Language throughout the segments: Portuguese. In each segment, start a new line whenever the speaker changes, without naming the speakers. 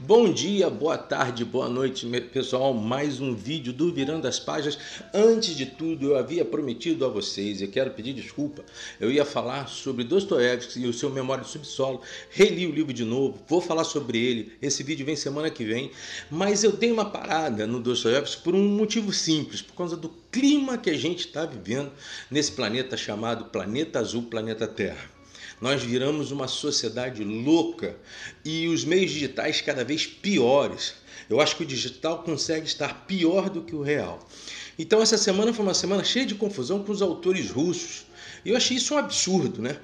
Bom dia, boa tarde, boa noite, pessoal. Mais um vídeo do Virando as Páginas. Antes de tudo, eu havia prometido a vocês, e quero pedir desculpa, eu ia falar sobre Dostoiévski e o seu Memória do Subsolo. Reli o livro de novo, vou falar sobre ele. Esse vídeo vem semana que vem, mas eu dei uma parada no Dostoiévski por um motivo simples, por causa do clima que a gente está vivendo nesse planeta chamado Planeta Azul, Planeta Terra. Nós viramos uma sociedade louca e os meios digitais cada vez piores. Eu acho que o digital consegue estar pior do que o real. Então essa semana foi uma semana cheia de confusão com os autores russos. E eu achei isso um absurdo, né?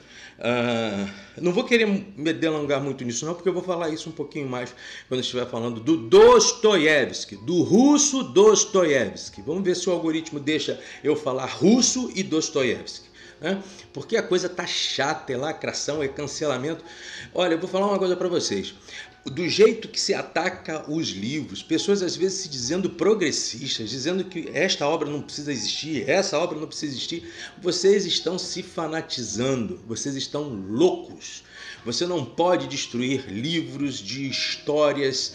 Não vou querer me delongar muito nisso não, porque eu vou falar isso um pouquinho mais quando estiver falando do Dostoiévski, do russo Dostoiévski. Vamos ver se o algoritmo deixa eu falar russo e Dostoiévski. Porque a coisa tá chata, é lacração, é cancelamento. Olha, eu vou falar uma coisa para vocês. Do jeito que se ataca os livros, pessoas às vezes se dizendo progressistas, dizendo que esta obra não precisa existir, essa obra não precisa existir, vocês estão se fanatizando, vocês estão loucos. Você não pode destruir livros de histórias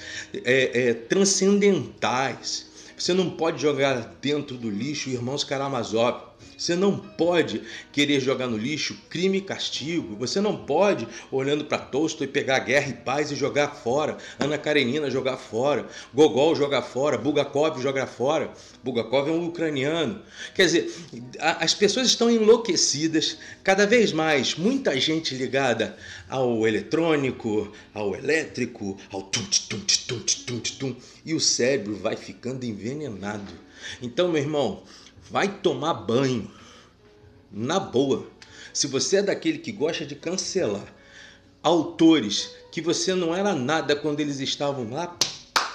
transcendentais. Você não pode jogar dentro do lixo Irmãos Karamazov. Você não pode querer jogar no lixo Crime e Castigo. Você não pode, olhando para Tolstói, pegar Guerra e Paz e jogar fora. Ana Karenina jogar fora. Gogol jogar fora. Bulgakov jogar fora. Bulgakov é um ucraniano. Quer dizer, as pessoas estão enlouquecidas. Cada vez mais, muita gente ligada ao eletrônico, ao elétrico, ao tum-tum-tum-tum-tum-tum. E o cérebro vai ficando envenenado. Então, meu irmão, vai tomar banho, na boa. Se você é daquele que gosta de cancelar autores que você não era nada quando eles estavam lá,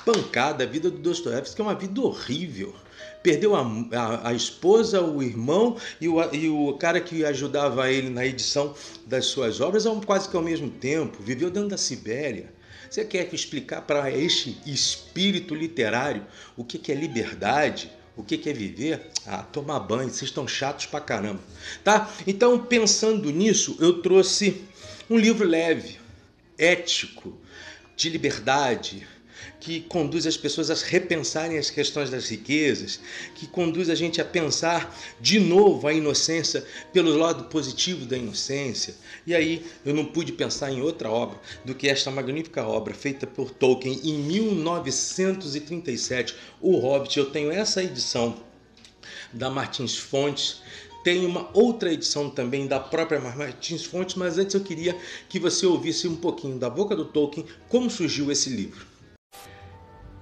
pancada. A vida do Dostoiévski é uma vida horrível. Perdeu a esposa, o irmão e o cara que ajudava ele na edição das suas obras quase que ao mesmo tempo. Viveu dentro da Sibéria. Você quer explicar para este espírito literário o que é liberdade? O que é viver? Tomar banho, vocês estão chatos pra caramba. Tá? Então, pensando nisso, eu trouxe um livro leve, ético, de liberdade, que conduz as pessoas a repensarem as questões das riquezas, que conduz a gente a pensar de novo a inocência pelo lado positivo da inocência. E aí eu não pude pensar em outra obra do que esta magnífica obra feita por Tolkien em 1937, O Hobbit. Eu tenho essa edição da Martins Fontes, tem uma outra edição também da própria Martins Fontes, mas antes eu queria que você ouvisse um pouquinho da boca do Tolkien como surgiu esse livro.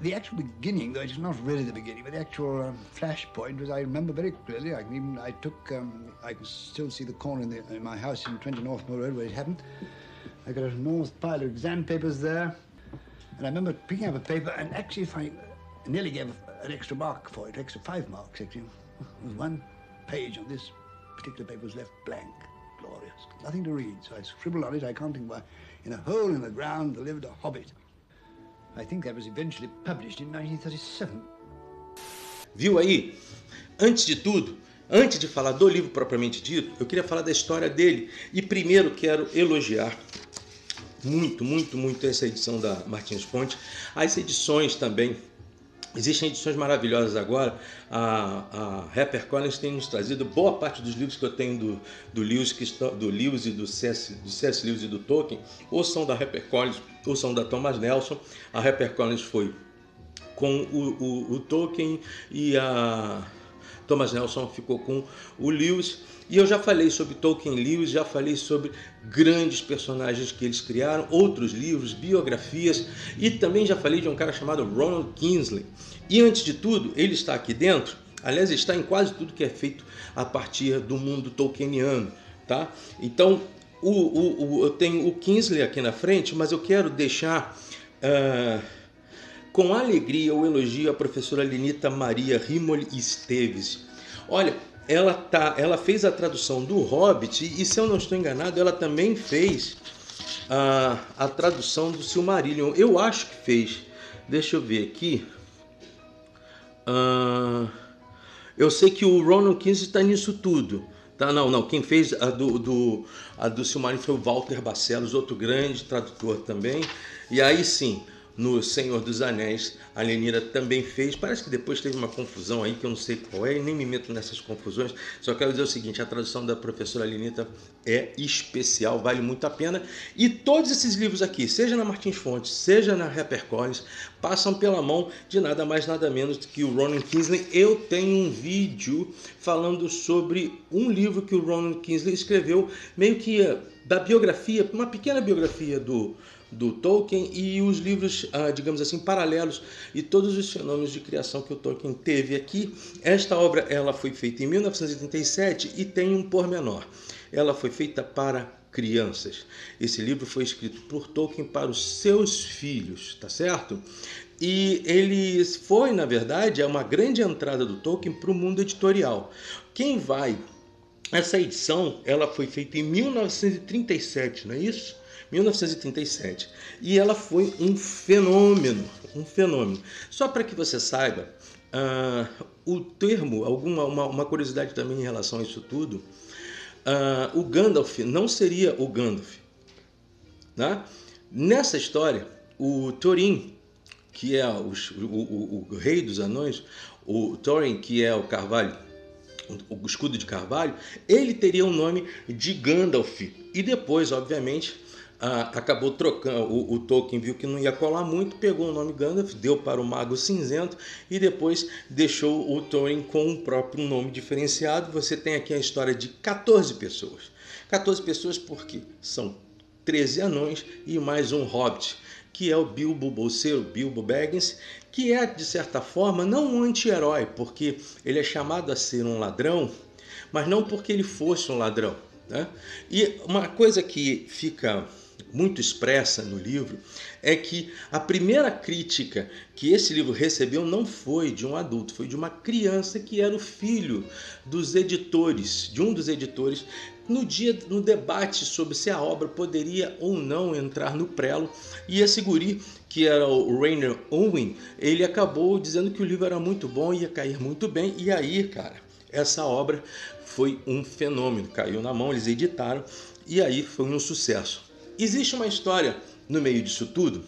The actual beginning, though it's not really the beginning, but the actual flashpoint was, I remember very clearly. I could still see the corner in my house in 20 Northmore Road where it happened. I got an enormous pile of exam papers there, and I remember picking up a paper and actually I nearly gave an extra mark for it, extra 5 marks actually. There was one page on this particular paper was left blank, glorious, nothing to read. So I scribbled on it. I can't think why. In a hole in the ground there lived a hobbit. I think that was eventually published in 1937.
Viu aí? Antes de tudo, antes de falar do livro propriamente dito, eu queria falar da história dele. E primeiro quero elogiar muito essa edição da Martins Fontes. As edições também. Existem edições maravilhosas agora. A HarperCollins tem nos trazido boa parte dos livros que eu tenho do Lewis e do C.S. Lewis e do Tolkien, ou são da HarperCollins ou são da Thomas Nelson. A HarperCollins foi com o Tolkien e a Thomas Nelson ficou com o Lewis. E eu já falei sobre Tolkien e Lewis, já falei sobre grandes personagens que eles criaram, outros livros, biografias, e também já falei de um cara chamado Ronald Kingsley. E antes de tudo, ele está aqui dentro, aliás, está em quase tudo que é feito a partir do mundo tolkieniano, tá? Então, eu tenho o Kingsley aqui na frente, mas eu quero deixar com alegria o elogio à professora Lenita Maria Rimoli Esteves. Olha, ela fez a tradução do Hobbit e, se eu não estou enganado, ela também fez a tradução do Silmarillion. Eu acho que fez. Deixa eu ver aqui. Eu sei que o Ronald Kingsley está nisso tudo. Tá? Não. Quem fez a do Silmarillion foi o Walter Barcelos, outro grande tradutor também. E aí sim, no Senhor dos Anéis, a Lenira também fez. Parece que depois teve uma confusão aí, que eu não sei qual é, e nem me meto nessas confusões. Só quero dizer o seguinte, a tradução da professora Lenita é especial, vale muito a pena. E todos esses livros aqui, seja na Martins Fontes, seja na HarperCollins, passam pela mão de nada mais nada menos do que o Ronan Kingsley. Eu tenho um vídeo falando sobre um livro que o Ronan Kingsley escreveu, meio que da biografia, uma pequena biografia do Tolkien e os livros, digamos assim, paralelos e todos os fenômenos de criação que o Tolkien teve aqui. Esta obra ela foi feita em 1937 e tem um pormenor. Ela foi feita para crianças. Esse livro foi escrito por Tolkien para os seus filhos, tá certo? E ele foi, na verdade, uma grande entrada do Tolkien para o mundo editorial. Essa edição ela foi feita em 1937, não é isso? 1937. E ela foi um fenômeno. Só para que você saiba, o termo, uma curiosidade também em relação a isso tudo, o Gandalf não seria o Gandalf. Né? Nessa história, o Thorin, que é o rei dos anões, o Thorin, que é o carvalho, o escudo de carvalho, ele teria o nome de Gandalf. E depois, obviamente, acabou trocando. O Tolkien viu que não ia colar muito, pegou o nome Gandalf, deu para o Mago Cinzento e depois deixou o Thorin com um próprio nome diferenciado. Você tem aqui a história de 14 pessoas. 14 pessoas porque são 13 anões e mais um hobbit, que é o Bilbo Bolseiro, Bilbo Baggins, que é, de certa forma, não um anti-herói, porque ele é chamado a ser um ladrão, mas não porque ele fosse um ladrão. Né? E uma coisa que fica muito expressa no livro é que a primeira crítica que esse livro recebeu não foi de um adulto, foi de uma criança que era o filho dos editores, de um dos editores, no debate sobre se a obra poderia ou não entrar no prelo, e esse guri, que era o Rainer Owen, ele acabou dizendo que o livro era muito bom, ia cair muito bem, e aí, cara, essa obra foi um fenômeno, caiu na mão, eles editaram, e aí foi um sucesso. Existe uma história no meio disso tudo.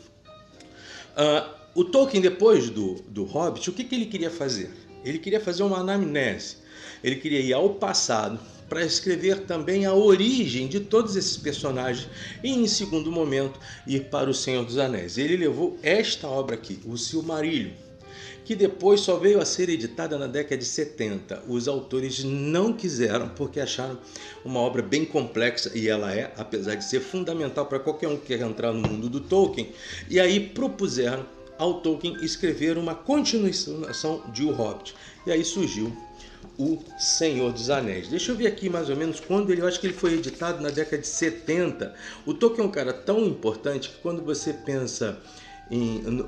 O Tolkien, depois do Hobbit, o que ele queria fazer? Ele queria fazer uma anamnese, ele queria ir ao passado, para escrever também a origem de todos esses personagens e, em segundo momento, ir para o Senhor dos Anéis. Ele levou esta obra aqui, o Silmarillion, que depois só veio a ser editada na década de 70. Os autores não quiseram porque acharam uma obra bem complexa, e ela é, apesar de ser fundamental para qualquer um que quer entrar no mundo do Tolkien, e aí propuseram ao Tolkien escrever uma continuação de O Hobbit. E aí surgiu O Senhor dos Anéis. Deixa eu ver aqui mais ou menos quando eu acho que ele foi editado na década de 70. O Tolkien é um cara tão importante que quando você pensa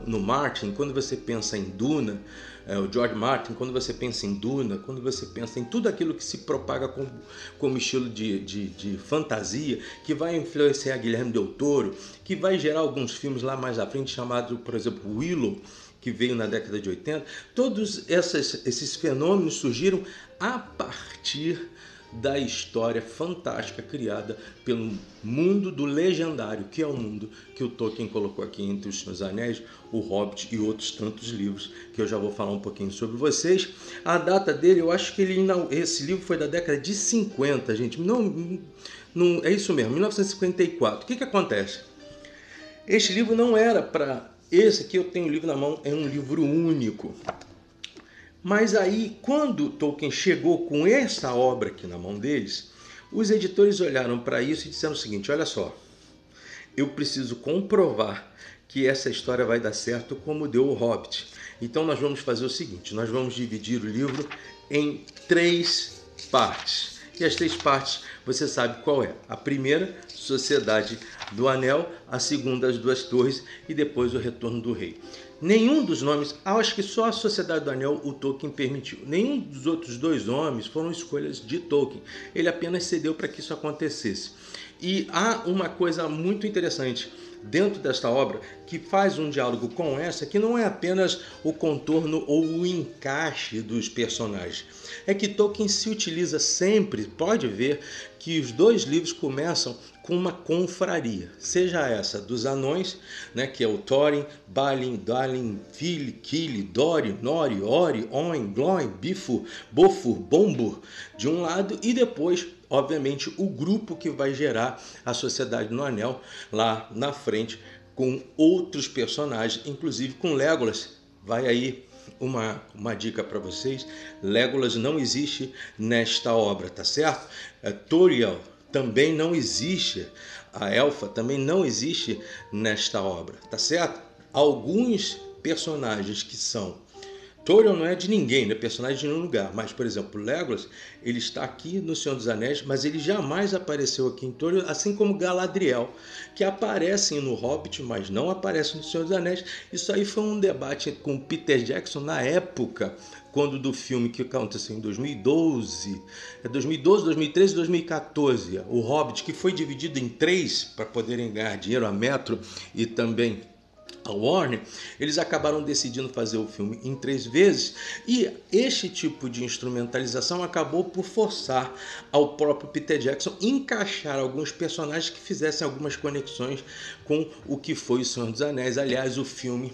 no Martin, quando você pensa em Duna, o George Martin, quando você pensa em Duna, quando você pensa em tudo aquilo que se propaga como estilo de fantasia, que vai influenciar Guilherme Del Toro, que vai gerar alguns filmes lá mais à frente, chamado, por exemplo, Willow, que veio na década de 80, todos esses fenômenos surgiram a partir da história fantástica criada pelo mundo do legendário, que é o mundo que o Tolkien colocou aqui entre os Seus Anéis, o Hobbit e outros tantos livros, que eu já vou falar um pouquinho sobre vocês. A data dele, eu acho que esse livro foi da década de 50, gente. Não, é isso mesmo, 1954. O que acontece? Este livro não era para... Esse aqui eu tenho o livro na mão, é um livro único. Mas aí, quando Tolkien chegou com essa obra aqui na mão deles, os editores olharam para isso e disseram o seguinte: olha só, eu preciso comprovar que essa história vai dar certo como deu o Hobbit. Então nós vamos fazer o seguinte, nós vamos dividir o livro em 3 partes. E as 3 partes, você sabe qual é. A primeira, Sociedade do Anel, a segunda, As Duas Torres, e depois o Retorno do Rei. Nenhum dos nomes, acho que só a Sociedade do Anel o Tolkien permitiu. Nenhum dos outros 2 nomes foram escolhas de Tolkien. Ele apenas cedeu para que isso acontecesse. E há uma coisa muito interessante. dentro desta obra que faz um diálogo com essa, que não é apenas o contorno ou o encaixe dos personagens. É que Tolkien se utiliza sempre, pode ver, que os dois livros começam com uma confraria, seja essa dos anões, né, que é o Thorin, Balin, Dalin, Fili, Kili, Dori, Nori, Ori, Oin, Gloin, Bifur, Bofur, Bombur, de um lado, e depois, obviamente, o grupo que vai gerar a Sociedade do Anel lá na frente, com outros personagens, inclusive com Legolas. Vai aí uma dica para vocês: Legolas não existe nesta obra, tá certo? Tauriel também não existe, a elfa também não existe nesta obra, tá certo? Alguns personagens que são... Tauriel não é de ninguém, não é personagem de nenhum lugar, mas, por exemplo, Legolas, ele está aqui no Senhor dos Anéis, mas ele jamais apareceu aqui em Tauriel, assim como Galadriel, que aparecem no Hobbit, mas não aparecem no Senhor dos Anéis. Isso aí foi um debate com Peter Jackson na época, quando do filme que aconteceu em 2012, 2013 e 2014, o Hobbit, que foi dividido em 3 para poderem ganhar dinheiro, a Metro e também a Warner, eles acabaram decidindo fazer o filme em 3 vezes, e este tipo de instrumentalização acabou por forçar ao próprio Peter Jackson encaixar alguns personagens que fizessem algumas conexões com o que foi o Senhor dos Anéis. Aliás, o filme,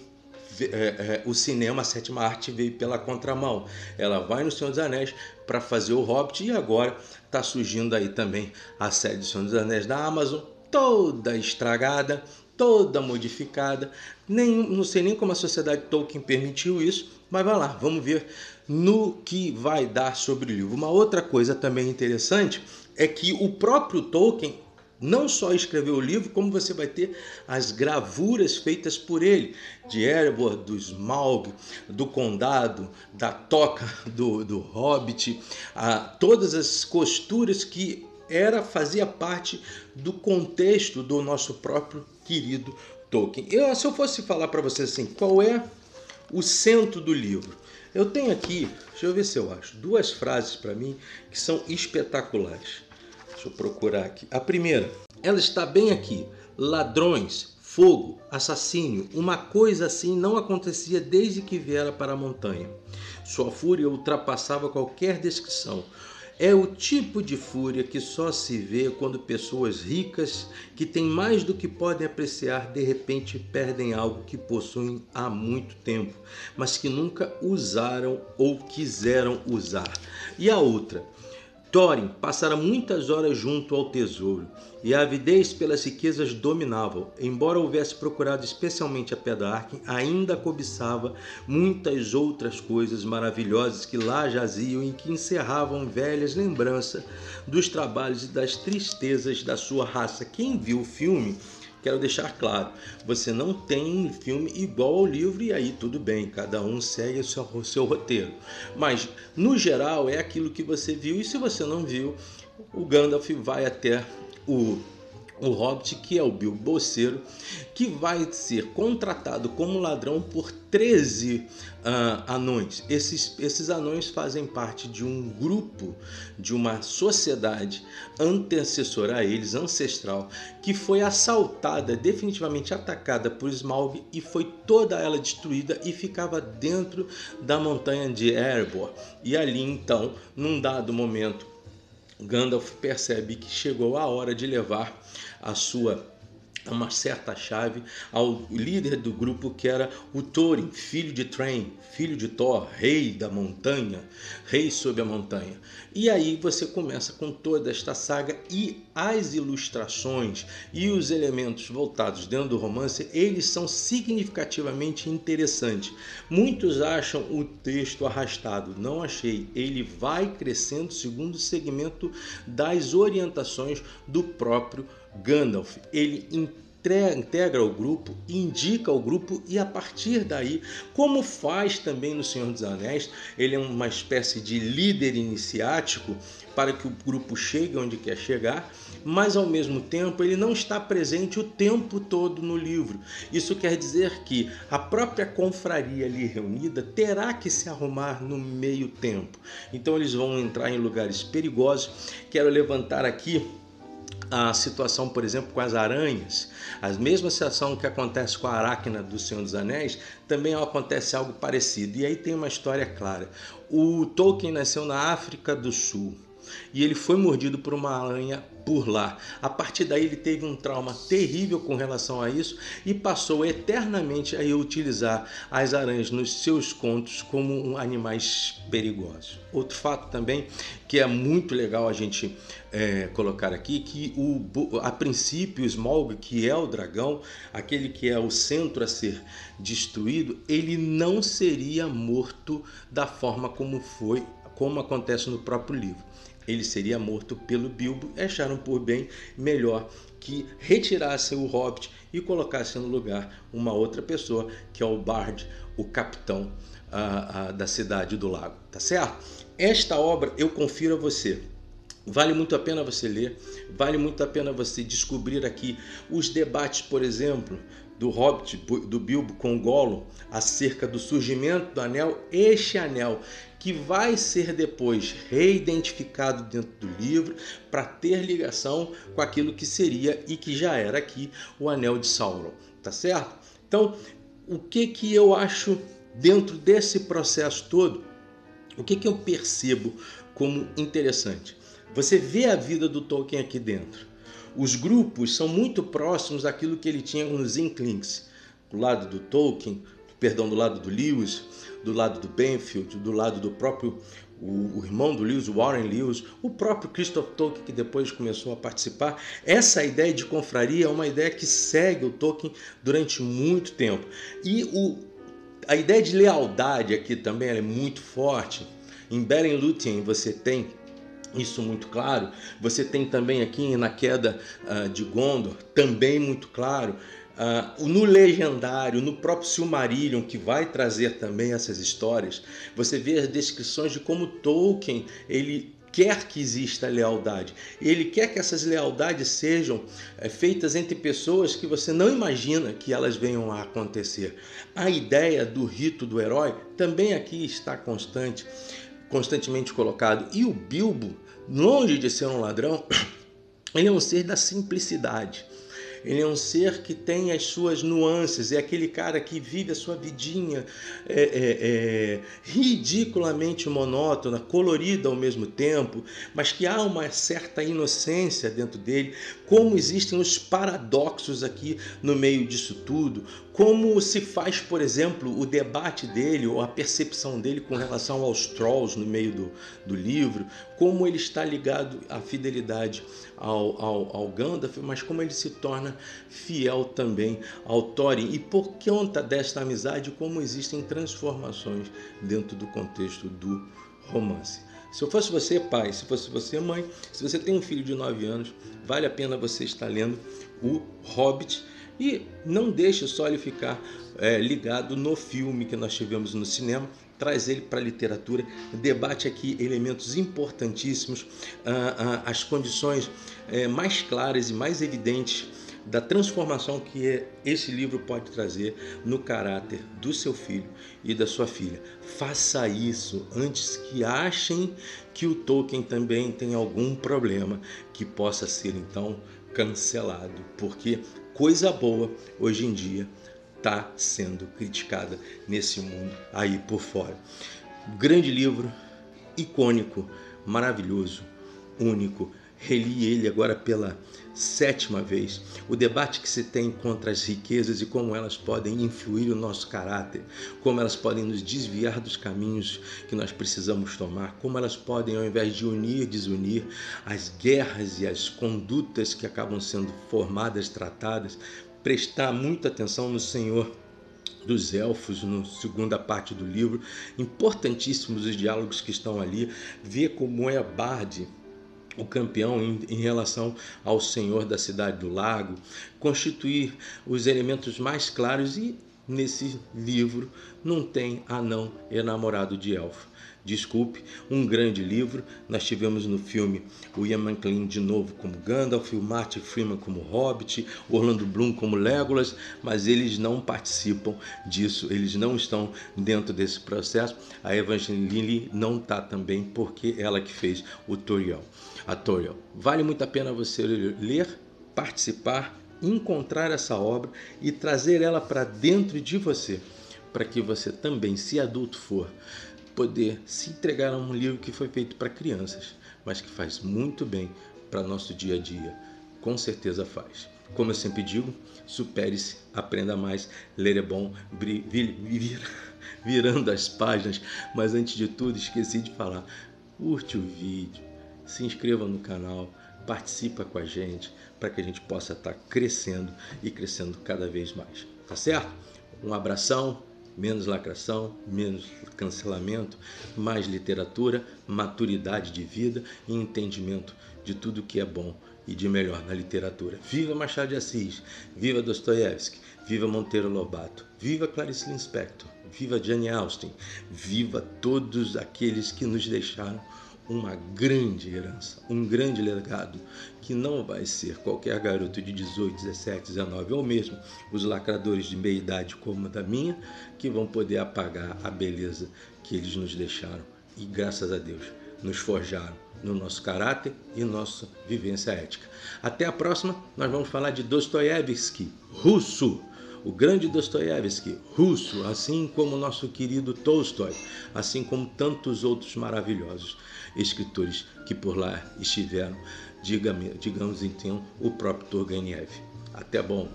o cinema, a sétima arte veio pela contramão. Ela vai no Senhor dos Anéis para fazer o Hobbit, e agora está surgindo aí também a série do Senhor dos Anéis da Amazon, toda estragada, toda modificada. Não sei nem como a Sociedade Tolkien permitiu isso, mas vai lá, vamos ver no que vai dar sobre o livro. Uma outra coisa também interessante é que o próprio Tolkien não só escreveu o livro, como você vai ter as gravuras feitas por ele, de Erebor, do Smaug, do Condado, da Toca do Hobbit, todas as costuras que fazia parte do contexto do nosso próprio querido Tolkien. Se eu fosse falar para vocês assim, qual é o centro do livro? Eu tenho aqui, deixa eu ver se eu acho, 2 frases para mim que são espetaculares. Deixa eu procurar aqui. A primeira, ela está bem aqui: ladrões, fogo, assassínio, uma coisa assim não acontecia desde que viera para a montanha. Sua fúria ultrapassava qualquer descrição. É o tipo de fúria que só se vê quando pessoas ricas, que têm mais do que podem apreciar, de repente perdem algo que possuem há muito tempo, mas que nunca usaram ou quiseram usar. E a outra: Thorin passara muitas horas junto ao tesouro, e a avidez pelas riquezas dominava-o. Embora houvesse procurado especialmente a Pedra Arquem, ainda cobiçava muitas outras coisas maravilhosas que lá jaziam e que encerravam velhas lembranças dos trabalhos e das tristezas da sua raça. Quem viu o filme, quero deixar claro, você não tem um filme igual ao livro, e aí tudo bem, cada um segue o seu roteiro. Mas, no geral, é aquilo que você viu, e se você não viu, o Gandalf vai até o Hobbit, que é o Bilbo Bolseiro, que vai ser contratado como ladrão por 13 anões. Esses anões fazem parte de um grupo, de uma sociedade antecessora a eles, ancestral, que foi assaltada, definitivamente atacada por Smaug, e foi toda ela destruída e ficava dentro da montanha de Erebor. E ali então, num dado momento, Gandalf percebe que chegou a hora de levar uma certa chave ao líder do grupo, que era o Thorin, filho de Thrain, filho de Thor, rei da montanha, rei sob a montanha. E aí você começa com toda esta saga, e as ilustrações e os elementos voltados dentro do romance, eles são significativamente interessantes. Muitos acham o texto arrastado, não achei. Ele vai crescendo segundo o segmento das orientações do próprio Gandalf. Ele integra o grupo, indica o grupo, e a partir daí, como faz também no Senhor dos Anéis, ele é uma espécie de líder iniciático para que o grupo chegue onde quer chegar, mas ao mesmo tempo ele não está presente o tempo todo no livro. Isso quer dizer que a própria confraria ali reunida terá que se arrumar no meio tempo. Então eles vão entrar em lugares perigosos. Quero levantar aqui a situação, por exemplo, com as aranhas, a mesma situação que acontece com a aracna do Senhor dos Anéis, também acontece algo parecido. E aí tem uma história clara. O Tolkien nasceu na África do Sul e ele foi mordido por uma aranha por lá. A partir daí ele teve um trauma terrível com relação a isso e passou eternamente a utilizar as aranhas nos seus contos como animais perigosos. Outro fato também que é muito legal a gente colocar aqui, que a princípio o Smaug, que é o dragão, aquele que é o centro a ser destruído, ele não seria morto da forma como acontece no próprio livro. Ele seria morto pelo Bilbo e acharam por bem melhor que retirassem o Hobbit e colocassem no lugar uma outra pessoa, que é o Bard, o capitão da Cidade do Lago, tá certo? Esta obra eu confiro a você. Vale muito a pena você ler, vale muito a pena você descobrir aqui os debates, por exemplo, do Hobbit, do Bilbo com o Gollum, acerca do surgimento do anel, este anel que vai ser depois reidentificado dentro do livro para ter ligação com aquilo que seria e que já era aqui o anel de Sauron, tá certo? Então, o que eu acho dentro desse processo todo, o que eu percebo como interessante? Você vê a vida do Tolkien aqui dentro. Os grupos são muito próximos daquilo que ele tinha nos Inklings, do lado do Tolkien, do lado do Lewis, do lado do Benfield, do lado do próprio o irmão do Lewis, o Warren Lewis, o próprio Christopher Tolkien, que depois começou a participar. Essa ideia de confraria é uma ideia que segue o Tolkien durante muito tempo. E a ideia de lealdade aqui também é muito forte. Em Beren Lúthien você tem isso muito claro. Você tem também aqui na Queda de Gondor, também muito claro. No Legendário, no próprio Silmarillion, que vai trazer também essas histórias, você vê as descrições de como Tolkien ele quer que exista lealdade. Ele quer que essas lealdades sejam feitas entre pessoas que você não imagina que elas venham a acontecer. A ideia do rito do herói também aqui está constantemente colocado. E o Bilbo, longe de ser um ladrão, ele é um ser da simplicidade. Ele é um ser que tem as suas nuances, é aquele cara que vive a sua vidinha ridiculamente monótona, colorida ao mesmo tempo, mas que há uma certa inocência dentro dele, como existem os paradoxos aqui no meio disso tudo, como se faz, por exemplo, o debate dele ou a percepção dele com relação aos Trolls no meio do livro, como ele está ligado à fidelidade ao Gandalf, mas como ele se torna fiel também ao Thorin, e por conta desta amizade, como existem transformações dentro do contexto do romance. Se eu fosse você, pai, se fosse você, mãe, se você tem um filho de 9 anos, vale a pena você estar lendo o Hobbit. E não deixe só ele ficar ligado no filme que nós tivemos no cinema, traz ele para a literatura, debate aqui elementos importantíssimos, as condições mais claras e mais evidentes da transformação que esse livro pode trazer no caráter do seu filho e da sua filha. Faça isso antes que achem que o Tolkien também tem algum problema que possa ser então cancelado, porque coisa boa hoje em dia está sendo criticada nesse mundo aí por fora. Grande livro, icônico, maravilhoso, único. Reli ele agora pela 7ª vez. O debate que se tem contra as riquezas e como elas podem influir o nosso caráter, como elas podem nos desviar dos caminhos que nós precisamos tomar, como elas podem, ao invés de unir, desunir, as guerras e as condutas que acabam sendo formadas, tratadas, prestar muita atenção no Senhor dos Elfos, na segunda parte do livro, importantíssimos os diálogos que estão ali, ver como é Bard, o campeão em relação ao Senhor da Cidade do Lago, constituir os elementos mais claros e nesse livro não tem anão enamorado de elfa. Desculpe, um grande livro. Nós tivemos no filme o Ian McKellen de novo como Gandalf, o Martin Freeman como Hobbit, o Orlando Bloom como Legolas, mas eles não participam disso, eles não estão dentro desse processo. A Evangeline Lilly não está também, porque ela que fez o Tauriel. A Tauriel. Vale muito a pena você ler, participar, encontrar essa obra e trazer ela para dentro de você, para que você também, se adulto for, poder se entregar a um livro que foi feito para crianças, mas que faz muito bem para nosso dia a dia. Com certeza faz. Como eu sempre digo, supere-se, aprenda mais, ler é bom, virando as páginas. Mas antes de tudo, esqueci de falar, curte o vídeo, se inscreva no canal, participa com a gente, para que a gente possa estar crescendo e crescendo cada vez mais. Tá certo? Um abração. Menos lacração, menos cancelamento, mais literatura, maturidade de vida e entendimento de tudo que é bom e de melhor na literatura. Viva Machado de Assis, viva Dostoiévski, viva Monteiro Lobato, viva Clarice Lispector, viva Jane Austen, viva todos aqueles que nos deixaram uma grande herança, um grande legado, que não vai ser qualquer garoto de 18, 17, 19 ou mesmo os lacradores de meia idade como a da minha, que vão poder apagar a beleza que eles nos deixaram e, graças a Deus, nos forjaram no nosso caráter e nossa vivência ética. Até a próxima, nós vamos falar de Dostoiévski, russo. O grande Dostoiévski, russo, assim como o nosso querido Tolstói, assim como tantos outros maravilhosos escritores que por lá estiveram, digamos então, o próprio Turgenev. Até bom,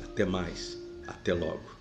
até mais, até logo.